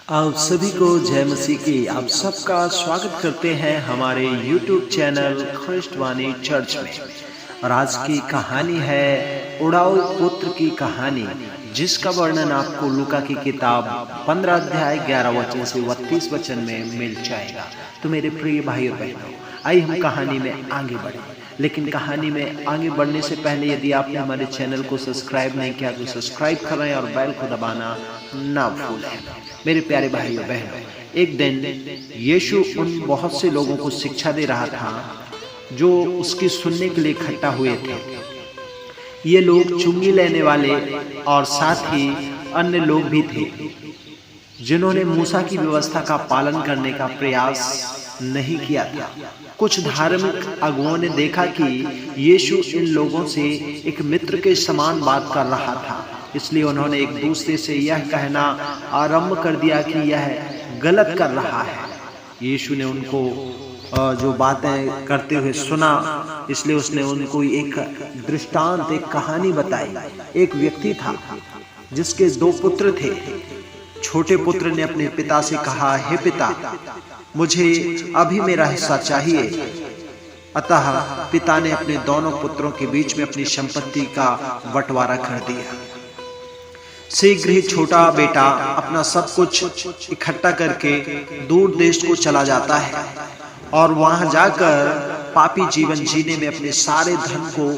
आप सभी को जय मसीह की। आप सबका स्वागत करते हैं हमारे YouTube चैनल ख्रिस्टवानी चर्च में। और आज की कहानी है उड़ाऊ पुत्र की कहानी, जिसका वर्णन आपको लूका की किताब 15 अध्याय 11 वचन से 32 वचन में मिल जाएगा। तो मेरे प्रिय भाई और बहनों, आइए हम कहानी में आगे बढ़ें। लेकिन कहानी में आगे बढ़ने से पहले यदि आपने हमारे चैनल को सब्सक्राइब नहीं किया तो सब्सक्राइब करें और बेल को दबाना ना भूलें। मेरे प्यारे भाई और बहनों, एक दिन यीशु उन बहुत से लोगों को शिक्षा दे रहा था जो उसकी सुनने के लिए इकट्ठा हुए थे। ये लोग चुंगी लेने वाले और साथ ही अन्य लोग भी थे जिन्होंने मूसा की व्यवस्था का पालन करने का प्रयास नहीं किया था। कुछ धार्मिक अगुओं ने देखा कि यीशु इन लोगों से एक मित्र के समान बात कर रहा था, इसलिए उन्होंने एक दूसरे से यह कहना आरंभ कर दिया कि यह गलत कर रहा है। यीशु ने उनको जो बातें करते हुए सुना, इसलिए उसने उनको एक दृष्टांत, एक कहानी बताई। एक व्यक्ति था जिसके 2 पुत्र थे। छोटे पुत्र ने अपने पिता से कहा, हे पिता, मुझे अभी मेरा हिस्सा चाहिए। अतः पिता ने अपने दोनों पुत्रों के बीच में अपनी संपत्ति का बंटवारा कर दिया। शीघ्र ही छोटा बेटा अपना सब कुछ इकट्ठा करके दूर देश को चला जाता है और वहां जाकर पापी जीवन जीने में अपने सारे धन को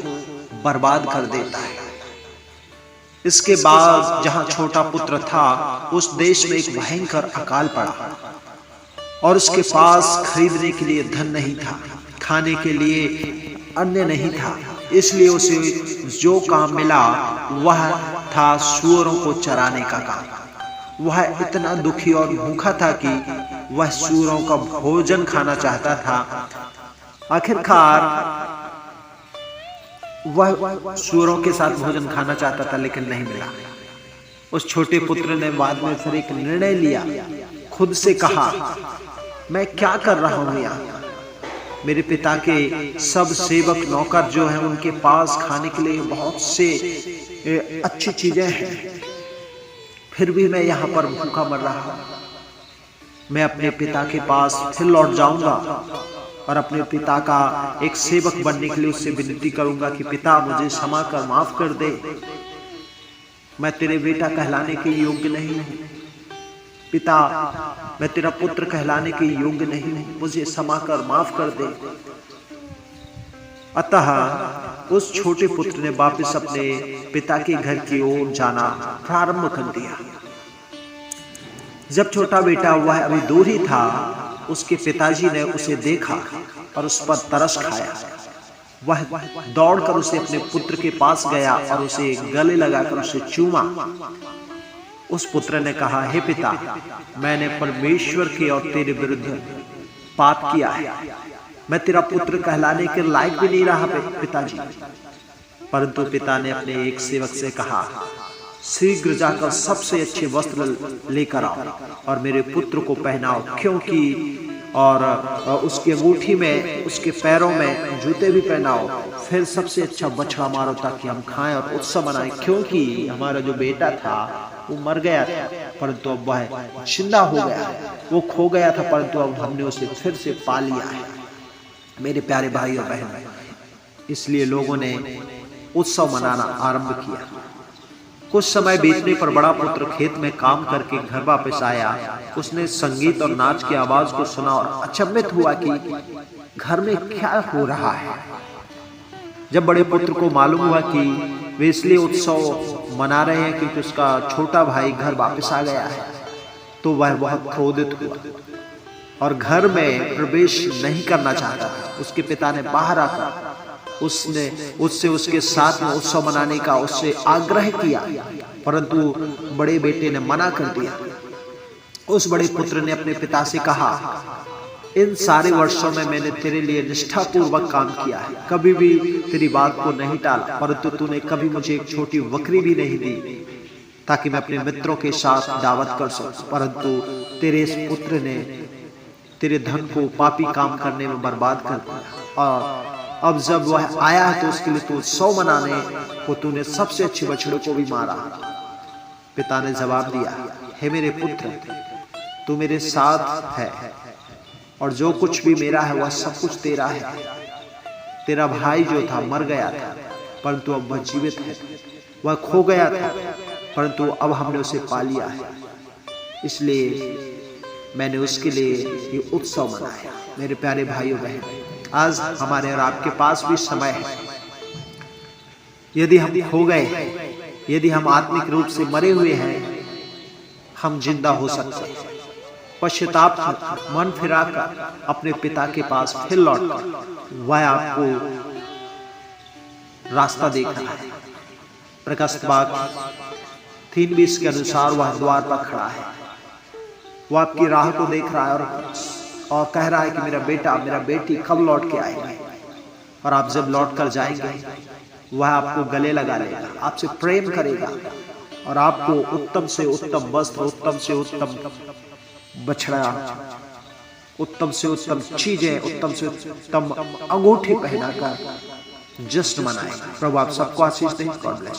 बर्बाद कर देता है। इसके बाद जहां छोटा पुत्र था, उस देश में एक भयंकर अकाल पड़ा और उसके पास खरीदने के लिए धन नहीं था, खाने के लिए अन्न नहीं था। इसलिए उसे जो काम मिला वह था सूअरों को चराने का काम। वह इतना दुखी और भूखा था कि वह सूअरों का भोजन खाना चाहता था। आखिरकार वह सूअरों के साथ भोजन खाना चाहता था, लेकिन नहीं मिला। उस छोटे पुत्र ने बाद में फिर एक निर्णय लिया। खुद से कहा, मैं क्या कर रहा हूं यहाँ? मेरे पिता के सब सेवक नौकर जो हैं, उनके पास खाने के लिए बहुत से अच्छी चीजें हैं, फिर भी मैं यहाँ पर भूखा मर रहा हूँ। मैं अपने पिता के पास फिर लौट जाऊंगा और अपने पिता का एक सेवक बनने के लिए उससे विनती करूंगा कि पिता, मुझे क्षमा कर, माफ कर दे। मैं तेरे बेटा कहलाने के योग्य नहीं हूँ। पिता, मैं तेरा पुत्र कहलाने के योग्य नहीं हूं, मुझे क्षमा कर, माफ कर दे। अतः उस छोटे पुत्र ने वापस अपने पिता के घर की ओर जाना प्रारंभ कर दिया। जब छोटा बेटा वह अभी दूर ही था, उसके पिताजी ने उसे देखा और उस पर तरस खाया। वह दौड़कर उसे अपने पुत्र के पास गया और उसे गले लगाकर उसे चूमा। उस पुत्र ने कहा, हे पिता, मैंने परमेश्वर के और तेरे विरुद्ध पाप किया है। मैं तेरा पुत्र कहलाने के लायक भी नहीं रहा पिताजी। परंतु पिता ने अपने एक सेवक से कहा, शीघ्र जाकर सबसे अच्छे वस्त्र लेकर आओ और मेरे पुत्र को पहनाओ, क्योंकि और उसकी अंगूठी में, उसके पैरों में जूते भी पहनाओ। फिर सबसे अच्छा बछड़ा मारो ताकि हम खाएं और उत्सव मनाएं, क्योंकि हमारा जो बेटा था वो मर गया था, परंतु अब वह जिंदा हो गया। वो खो गया था, परंतु अब हमने उसे फिर से पा लिया है। मेरे प्यारे भाई और बहन, इसलिए लोगों ने उत्सव मनाना आरंभ किया। कुछ समय बीतने पर बड़ा पुत्र खेत में काम करके घर वापस आया। उसने संगीत और नाच की आवाज को सुना और अचंभित हुआ कि घर में क्या हो रहा है। जब बड़े पुत्र को मालूम हुआ कि वे इसलिए उत्सव मना रहे हैं क्योंकि उसका छोटा भाई घर वापस आ गया है, तो वह बहुत क्रोधित हुआ और घर में प्रवेश नहीं करना चाहता था। उसके पिता ने बाहर आकर उससे उसके साथ में उत्सव मनाने का उससे आग्रह किया, परंतु बड़े बेटे ने मना कर दिया। उस बड़े पुत्र ने अपने पिता से कहा, इन सारे वर्षों में मैंने तेरे लिए निष्ठापूर्वक काम किया है, कभी भी तेरी बात को नहीं टाला, परंतु तूने कभी मुझे एक छोटी बकरी भी नहीं दी ताकि मैं अपने मित्रों के साथ दावत कर सकूं। परंतु तेरे इस पुत्र ने तेरे धन को पापी काम करने में बर्बाद कर दिया और अब जब वह आया है तो उसके लिए तू उत्सव मनाने को तूने सबसे अच्छे बछड़े को भी मारा। पिता ने जवाब दिया, हे मेरे पुत्र, तू मेरे साथ है और जो कुछ भी मेरा है वह सब कुछ तेरा है। तेरा भाई जो था मर गया था परंतु अब वह जीवित है, वह खो गया था परंतु अब हमने उसे पा लिया है, इसलिए मैंने उसके लिए ये उत्सव मनाया। मेरे प्यारे भाइयों बहन, आज हमारे और आपके पास भी समय है। यदि हम खो गए, यदि हम आत्मिक रूप से मरे हुए हैं, हम जिंदा हो सकते हैं। पश्चाताप मन फिराकर अपने पिता के पास फिर लौट, वह आपको रास्ता देख रहा है। प्रकाशित वाक्य 3:20 के अनुसार वह द्वार पर खड़ा है, वह आपकी राह को देख रहा है और कह रहा है कि मेरा बेटा, मेरा बेटी कब लौट के आएगा। और आप जब लौट कर जाएंगे वह आपको गले लगा लेगा, आपसे प्रेम करेगा और आपको उत्तम से उत्तम वस्त्र, उत्तम से उत्तम बछड़ा, उत्तम से उत्तम चीजें, उत्तम से उत्तम अंगूठी पहनाकर जश्न मनाएगा। प्रभु आप सबको आशीष दें। God bless.